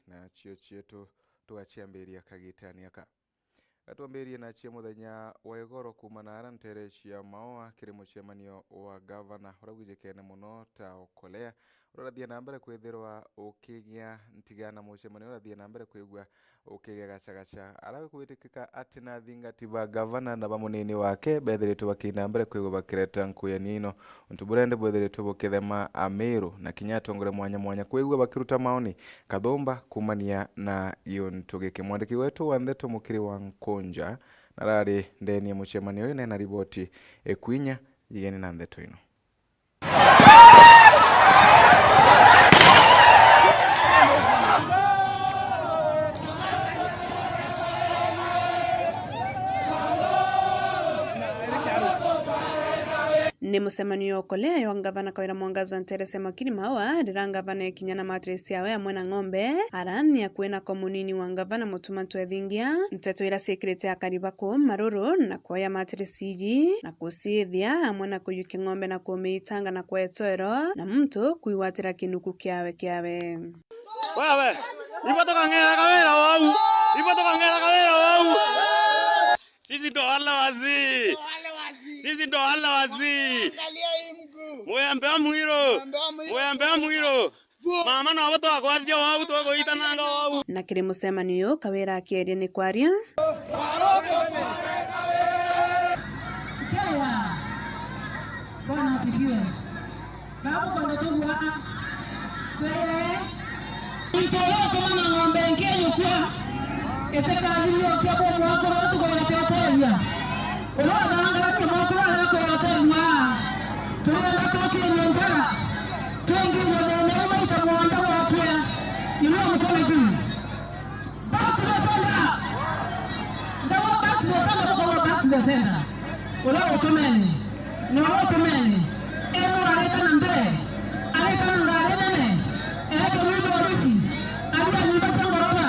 na chio chietu tugachiambiria kagitania ka gatwambirie na chia muthenya wa igoro kumana arantere cia maoa kiri mucemanio wa governor uragwijikene muno ta ukolea urathia na mbere kwithirwa ukigia ntigana mucemanio urathia na mbere kwigwa ukigia gacagaca arawe kwitikika ati na thingatiba governor na bamunini wake bethiritwe bakina mbere kwigwa bakireta nkuya nino untuburende bethiritwe bukithema Amiru na kinyatongore mwanya kwigwa bakiruta maoni kathomba kumania na iyo ntugike mwandiki wetu wa Ndeto Mukiri wa Nkonja narari ndeni ya mucemanio ine na riboti ekwinya yigeni na Ndeto ino. Ni mucemanio ukolea yo ngavana Kawira Mwangaza Nterese Makiri Maua rira ngavana kinyana matresi yawe amwe na ng'ombe arani ya kwena komunini wa ngavana Mutumantu Ethingia nteto ira security akariba ko maruru na kuoya matresi igi na kusithia amwe na kuyuki ng'ombe na kumeitanga na kwetoro na mtu kuiwatira kinuku kiawe wewe ipotoka ngera kawira wau sisi ndo wala wazi Muyambea mwiro mama no abato akwazia wau to itananga wau na kiri mucemanio Kawira akieria ni kwaria Bwana asifiwe. Kama kwa ndoto kama na ng'ombe ngeni kwa eteka alio kwa mwako watu kwa tetelia. Ola nanga kwa mwako kwa tetelia. Tunaenda kwa kinyonga. Tuingie ndani ya maisha mwanda wakia. Ilo mkono juu. Back to the center. Ndawa back to the center kwa back to the center. Ola ukomeni. No ukomeni. Ero aleta nambe. Aleta ngarene. Ero mwido rusi. Aleta nyumba ngorona.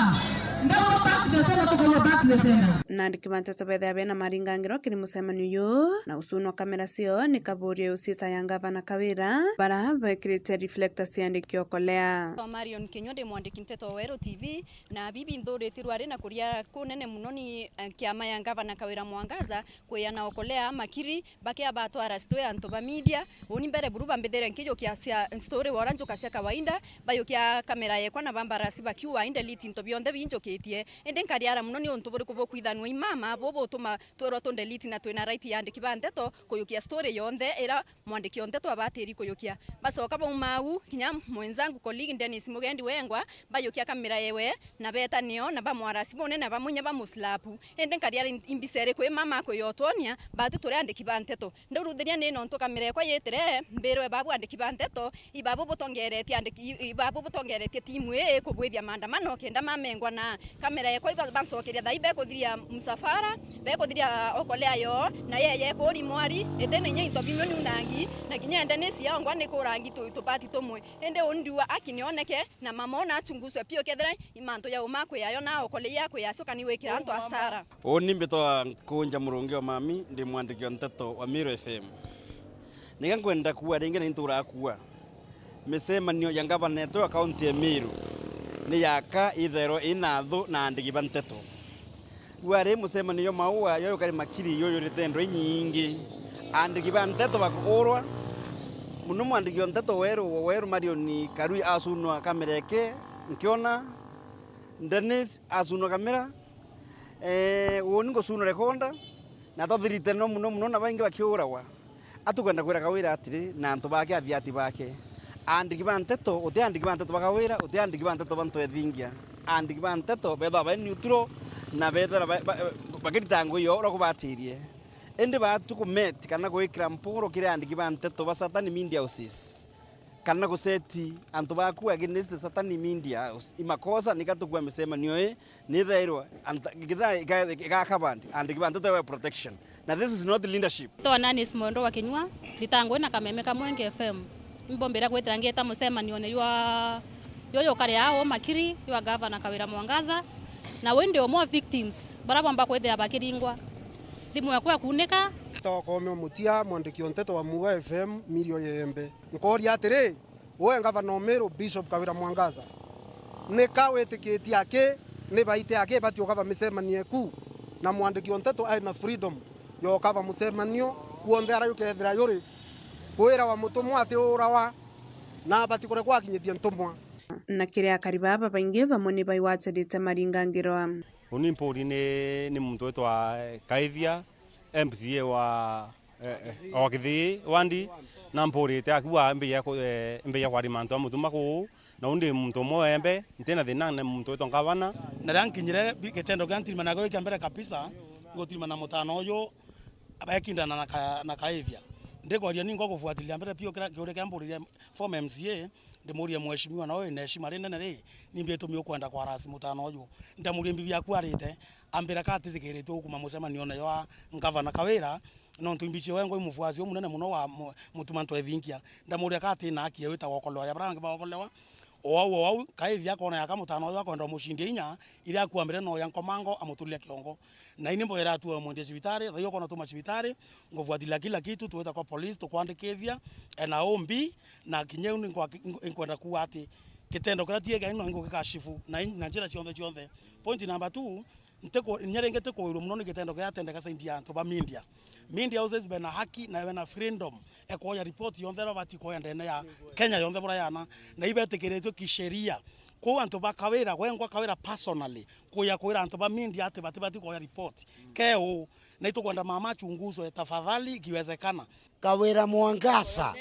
Ndawa back to the center kwa back to the center. na ndikimantete bethe abena maringangiro kiri mucemanio yo na usunwa kamera cio ni kaburie usita ya ngavana Kawira bara bekirite reflector ciandikio kolea Marion Kinyonde mwandiki Nteto Wero TV na bibi nduritirwa ari na kuria kunene muno ni kiama ya ngavana Kawira Mwangaza kwiyana okolea makiri bakia batwara story anto ba media uni mbere buruba mbedere nkijo kia story waranjo kasia kawaida bayo kia kamera yekwa na bambara siba kiwa inde liti nto bionde binjo ketie ende nkariara muno ni onto buri kubo kwithanu imama bobo tuma twero to delete na twina right yandiki ba Nteto kuyukia story yonde era mwandiki Nteto abateri kuyukia basoka ba mau kinya mwenzangu colleague Dennis Mugendi wengwa bayukia kamera yewe na beta nio na ba mwarasi bone na ba munya ba muslapu ende nkariara imbisere kwe mama ko yotonia batu tore andiki ba Nteto nduruthiria ni nonto kamera kwa yetere mberwe babu andiki ba Nteto ibabu butongereti andiki ibabu butongereti timu kubwithia maandamano kenda mamengwa na kamera yekwa bansokeria thaibe kuthiria musafara be kuthiria okolea yo na yeye kuri mwari etene nye intobinyo ni unangi na kinya ndene cia ngwa ni kurangi tupati tumwe ende ondiwa akinioneke na mamona chunguswe pio kethera imanto ya umakwe yayo na okolea kwe yacoka ni wekira anto asara oni mbito kunja murungi wa mami ndi mwandiki Nteto wa Amiru FM niga kwenda kuwa ringe ni ntura kuwa micemanio ya ngavana yetu ya kaunti ya Amiru ni yaka ithero inathu na andiki ba Nteto wari mucemanio maua yoyo kari makiri yoyo ritendo nyingi andiki ba Nteto bakurwa muno mwandiki Nteto Wero Marion Karui asunwa kamera yake nkiona Dennis asunwa kamera woni ngosunwa rekonda na tothirite no muno na baingi bakiurawa atukenda kwira Kawira atiri na antu bake aviati bake andiki ba Nteto uti andiki ba Nteto bakawira uti andiki ba Nteto bantu Ethingia andiki ba Nteto betha ba neutral na betha bagiritango yo ro kubatirie ende batu kumeti kana gwikira mporo kire andiki ba Nteto ba Satani Media Houses kana guseti antu baku against the Satani Media House imakosa nikatukwa micemanio ni thairwa githa gakabandi andiki ba Nteto protection na this is not leadership to nani simondo wa Kinywa litango na kameme kamwenge FM mbombera kwetira ngeta mucemanio ne yoyo kare yao makiri yo gavana Kawira Mwangaza na wende omo victims barabamba kwethira bakiringwa thimu yakwa kuneka to kome mutia mwandiki Nteto wa Muwa FM Mirio Yembe nkori atire we ngavana Amiru Bishop Kawira Mwangaza nä kawätä ake nä baitä ake bati okava mĩcemanio ku na mwandĩki wa nteto aina freedom yokava mũcemanio kuonthe ara yukethira yuri kwĩra wa mũtũmwa atĩ ũrawa na bati kũrĩa gwakinyĩtie ntũmwa na kĩrĩa akari baba baingĩ bamwe nĩ baiwatanĩte maringangĩro Unimpuri ni mtu wetu wa Kaithia MCA wa Githii Wandi na mpurite akuwa mbeya kwa rimanto amutuma ku na undi mtu moembe ntena thina na mtu wetu ngavana na rankinyire gitendo kya ntirima nago ikiambere kabisa igotirima na mutano uyu abekindana na Kaithia ndikwaria ningo kufuatilia mbere pio kiure kya mburiria form MCA ndimuria mheshimiwa na wewe na heshima nene ri nimbie tumio kwenda kwa rasi mutano uyu ndamuria bibi yaku arite ambira katizikiritwe kuma mucemanio na yo ngavana Kawira no ntumbicie wengo imufuazi munene muno wa mutumanto ethinkia ndamuria kati na akia wita gokoloya brangi bagokolewa o Kaithia kona yaka mutano uyu akwenda mushindi inya iri akuambire no yankomango amutulia kiongo na ini mbo era tu mwende cibitari thayo kona tuma cibitari ngofuatilia kila kitu tuweta kwa police tukwandikithia na ombi na kinyeu ni kwenda kuwa ati kitendo kira tiega ino ngo gikashifu na njira cionthe point number 2 nteko nyarengete ko iro muno ni kitendo kira tendeka saidi ya ntoba media houses bena haki na bena freedom ekoya report yonthe bati ko ndene ya Kenya yonthe burayana na ibetekeretwe kisheria ko anto bakawira kwengwa Kawira personally kuya kwira anto ba media ate bati ko report keo na ito kwenda mama chunguzo tafadhali kiwezekana Kawira Mwangaza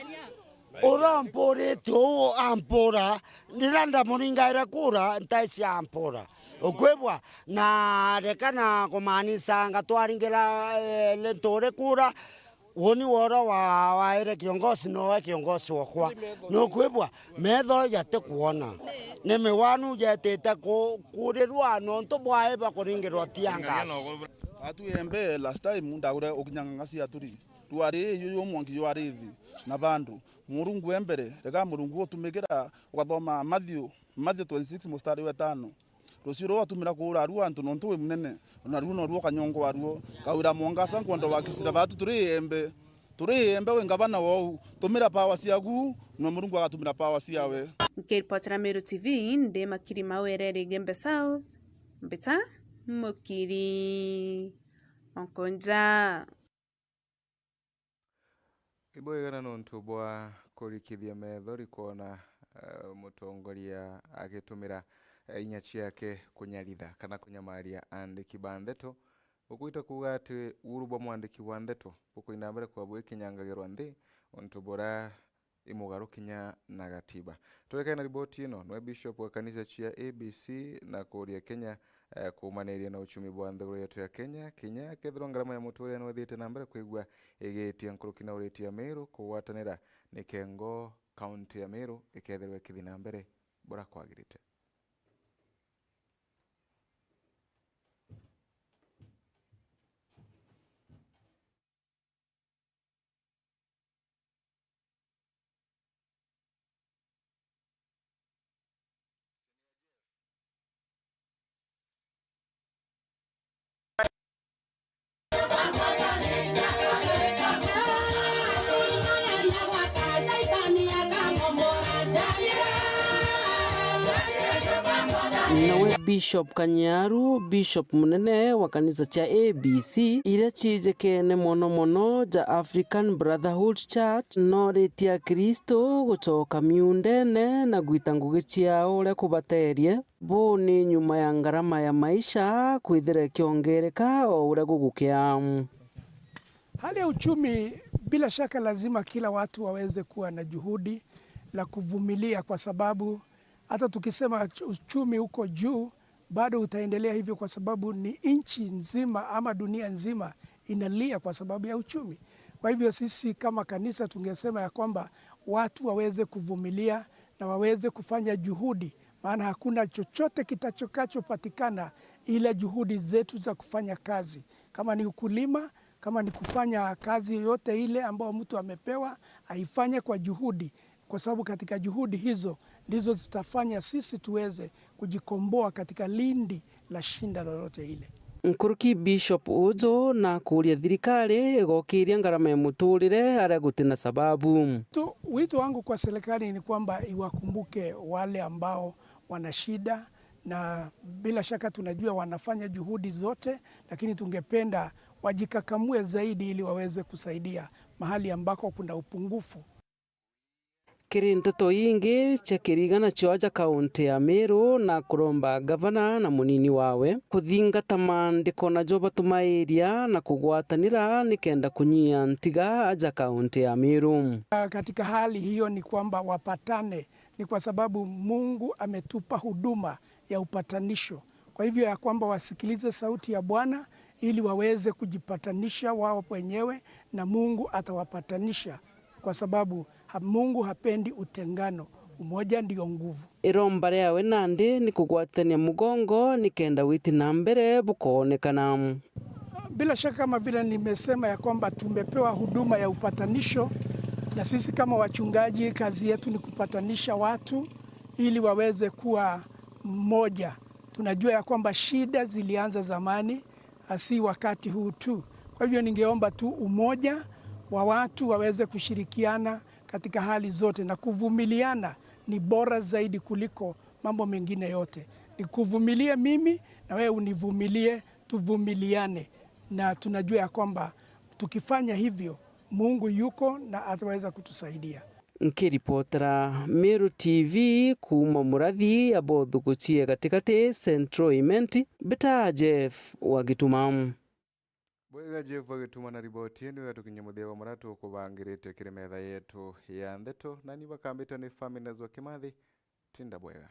urampore to ampora niranda muringaira kura ntaisi ampora okwebwa na rekana kumanisa ngatwaringira lentore kura woni wora wa ere kiongozi no kiongozi wakwa no kwebwa metho yate kuona neme wanu yatete kurirwa no ntobwae bakuringirwa tiangas atu embe last time ndagure okinyanga ngasi aturi tuari yo mwangi yo arithi na bandu murungu embere rega murungu otumikira ugathoma Matthew 26 mustari wa 5 Rosiro watumira kura aru antu nonto we munene na runo ruo kanyongo waruo Kawira Mwangaza nkondo wakisira batu turi embe we ngabana wo tumira power ciagu no murungu agatumira power ciawe Nkiripotera Meru TV ndi Makiri Mawerere Gembe South Mbita Mukiri Onkonja iboigana nontu bwa kurikithia methori kuona mutongoria agitumira inya ciake kunyaritha kana kunyamaria andiki ba ndeto ukwita kuga ati urubwa mwandiki wa ndeto bukwina mbere kwa bwe kinyangagirwa ndi ontu bora imugarukinya na gatiba tuweka na riboti ino no bishop wa kanisa cia ABC na kuria Kenya kumaneria na uchumi bwa nthiguru yetu ya Kenya kethiro ngarama ya muturia no thiete na mbere kwigwa igetia nkuruki na ureti ya Meru kuwatanira ni Kengo county ya Meru ikethirwe kithina mbere bora kwagirite nawe Bishop Kanyaru Bishop munene wa kanisa cha ABC ira cijekene mono ja African Brotherhood Church no retia Kristo gucoka miundene na gwita ngugi ciao ure kubaterie bo ni nyuma ya ngarama ya maisha kwithire kiongereka o ure gugukia. Hali ya uchumi bila shaka lazima kila watu waweze kuwa na juhudi la kuvumilia, kwa sababu hata tukisema uchumi uko juu bado utaendelea hivyo, kwa sababu ni nchi nzima ama dunia nzima inalia kwa sababu ya uchumi. Kwa hivyo sisi kama kanisa tungesema ya kwamba watu waweze kuvumilia na waweze kufanya juhudi, maana hakuna chochote kitakachopatikana ila juhudi zetu za kufanya kazi. Kama ni ukulima, kama ni kufanya kazi yoyote ile ambayo mtu amepewa, aifanye kwa juhudi, kwa sababu katika juhudi hizo ndizo zitafanya sisi tuweze kujikomboa katika lindi la shinda lolote ile. Nkuruki Bishop Uzo na kuria thirikari igokiria ngarama ya muturire aria gutina sababu. Wito wangu kwa serikali ni kwamba iwakumbuke wale ambao wana shida, na bila shaka tunajua wanafanya juhudi zote, lakini tungependa wajikakamue zaidi ili waweze kusaidia mahali ambako kuna upungufu. Kiri nteto ingi chakirigana choja kaunti ya Meru na kuromba gavana na munini wawe kuthingata maandiko na jo batumairia na kugwatanira nikenda kunyia ntiga aja kaunti ya Meru. Katika hali hiyo ni kwamba wapatane, ni kwa sababu Mungu ametupa huduma ya upatanisho. Kwa hivyo ya kwamba wasikilize sauti ya Bwana ili waweze kujipatanisha wao wenyewe na Mungu atawapatanisha, kwa sababu Mungu hapendi utengano, umoja ndio nguvu. Iromba ryawe nandi ni kugwatania mugongo nikenda witi na mbere bukoonekana. Bila shaka kama vile nimesema ya kwamba tumepewa huduma ya upatanisho, na sisi kama wachungaji kazi yetu ni kupatanisha watu ili waweze kuwa mmoja. Tunajua ya kwamba shida zilianza zamani, si wakati huu tu. Kwa hivyo ningeomba tu umoja wa watu waweze kushirikiana katika hali zote, na kuvumiliana ni bora zaidi kuliko mambo mengine yote. Ni kuvumilia mimi na wewe univumilie, tuvumiliane, na tunajua ya kwamba tukifanya hivyo Mungu yuko na ataweza kutusaidia. Nkiripotera Meru TV kuma Murathi ya Bothukuchie katikati Central Imenti, Beta Jeff Wagitumamu. Bwega Jeff Wagituma na riboti eno yatukinya mutheo maratu kubangirite kiri metha yetu ya ndeto na ni bakambita ni family zo Kimathi tinda bwega.